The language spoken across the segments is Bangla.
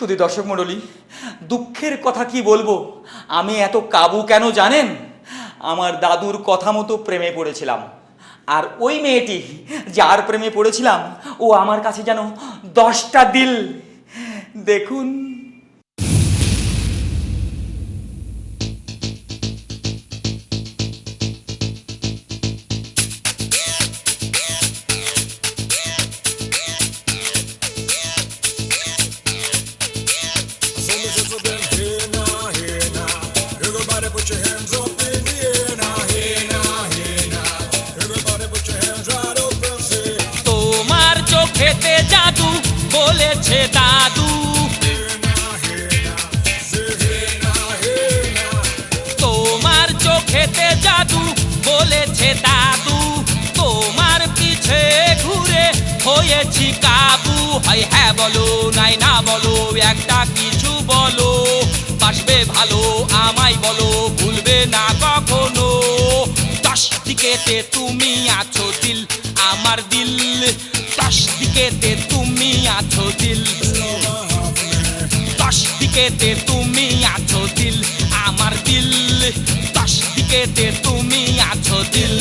শুধু দর্শক মণ্ডলী, দুঃখের কথা কি বলবো, আমি এত কাবু কেন জানেন? আমার দাদুর কথা মতো প্রেমে পড়েছিলাম, আর ওই মেয়েটি যার প্রেমে পড়েছিলাম ও আমার কাছে যেন 10টা দিল। দেখুন, তোমার চোখেতে জাদু বলেছে দাদু, তোমার চোখেতে জাদু বলেছে দাদু, তোমার পিছে ঘুরে হয়েছি কাবু। হয় হ্যাঁ বলো, নাই না বলো, একটা কিছু বলো। বাসবে ভালো আমায় বলো, ভুলবে না কখনো। 10 দিকেতে তুমি আছো দিল, আমার দিল। 10 দিকেতে তুমি আছো দিল, 10 দিকেতে তুমি আছো দিল, আমার দিল। 10 দিকেতে তুমি আছো দিল।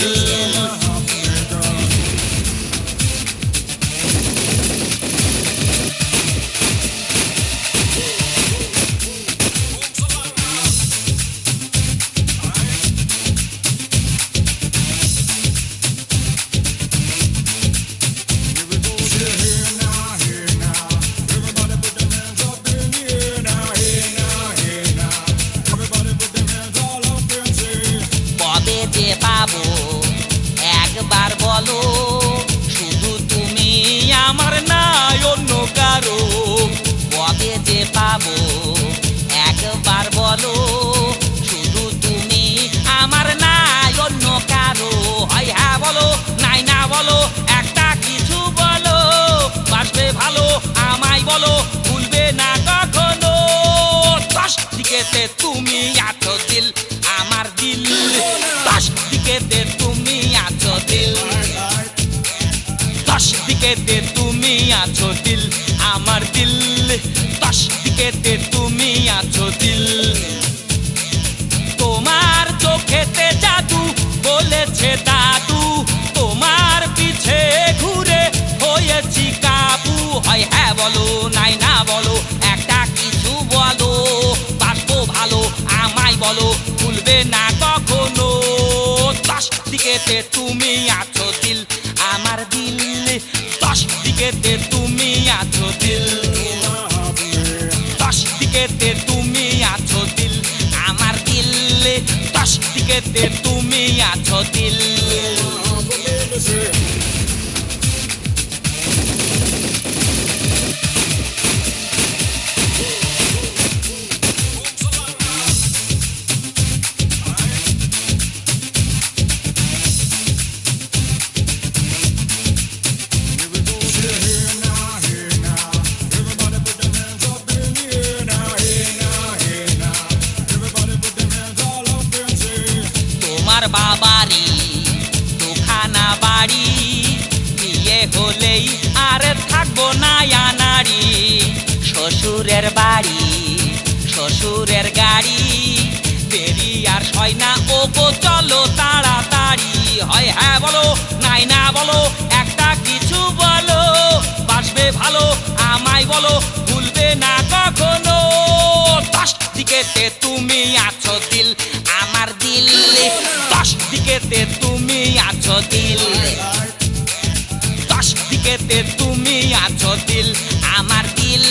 কবে যে পাবো একবার বলো, শুধু তুমি আমার নাই অন্য কারো। কবে যে পাবো একবার বলো, শুধু তুমি আমার নাই অন্য কারো। হয় হ্যাঁ বলো, নাই না বলো, একটা কিছু বলো। বাসবে ভালো আমায় বলো, ভুলবে না কখনো। 10 দিকেতে তুমি আছো দিল, আমার দিল। 10 দিকেতে তুমি আছো দিল, 10 দিকেতে তুমি আছো দিল, আমার দিল। 10 দিকেতে তুমি আছো দিল। তোমার চোখেতে জাদু বলেছে দাদু, তোমার পিছে ঘুরে হয়েছি কাবু। হয় হ্যাঁ বলো, নাই না বলো, একটা কিছু বলো। বাসবো ভালো আমায় বলো, ভুলবে না কখনো। 10 দিকেতে তুমি আছো দিল, আমার দিল। 10 দিকেতে তুমি আছো দিল, 10 দিকেতে তুমি আছো দিল, আমার দিল। 10 দিকেতে তুমি আছো দিল। তোমার বাবারি দুখানা বাড়ি, বিয়ে হলেই আর থাকবো না নারী। শ্বশুরের বাড়ি, শ্বশুরের গাড়ি, দেরি আর সয় না, ও গো চলো তাড়াতাড়ি। হয় হ্যাঁ বলো, নাই না বলো, একটা কিছু বলো। বাসবে ভালো আমায় বলো, ভুলবে না কখনো। 10 দিকেতে তুমি আছো দিল, আমার দিল। 10 দিকেতে তুমি আছো দিল, 10 দিকেতে তুমি আছো দিল, আমার দিল।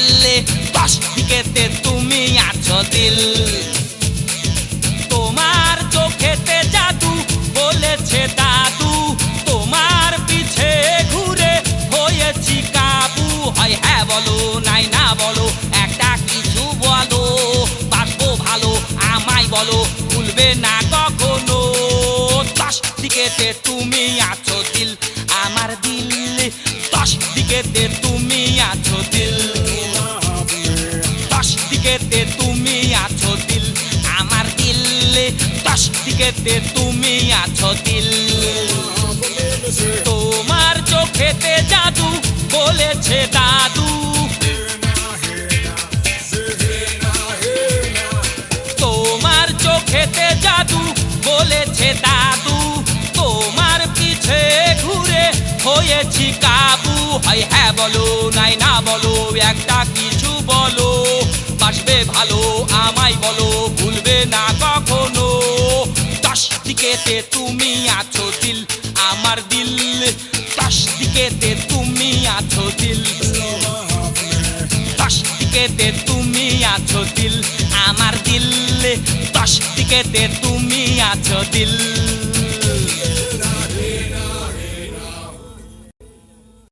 10 দিকেতে তুমি আছো দিল। তোমার চোখেতে জাদু বলেছে দাদু, তোমার পিছে ঘুরে হয়েছি কাবু। হয় হ্যাঁ বলো, নাই না বলো, একটা কিছু বলো। বাসবো ভালো আমায় বলো, ভুলবে না কখনো। 10 দিকেতে তুমি আছো দিল, আমার দিল। 10 দিকেতে তুমি আছো দিল, 10 দিকেতে তুমি আছো দিল, আমার দিল। 10 দিকেতে তুমি আছো দিল। তোমার চোখেতে জাদু বলেছে দাদু, দাদু তোমার পিছে ঘুরে হয়েছি কাবু। হয় হ্যাঁ বলো নাই না বলো, একটা কিছু বলো। বাসবে ভালো আমায় বলো, ভুলবে না কখনো। 10 দিকেতে তুমি আছো দিল আমার দিল, 10 দিকেতে তুমি আছো দিল, 10 দিকেতে তুমি আছো দিল আমার দিল, 10 দিকেতে তুমি আছো দিল।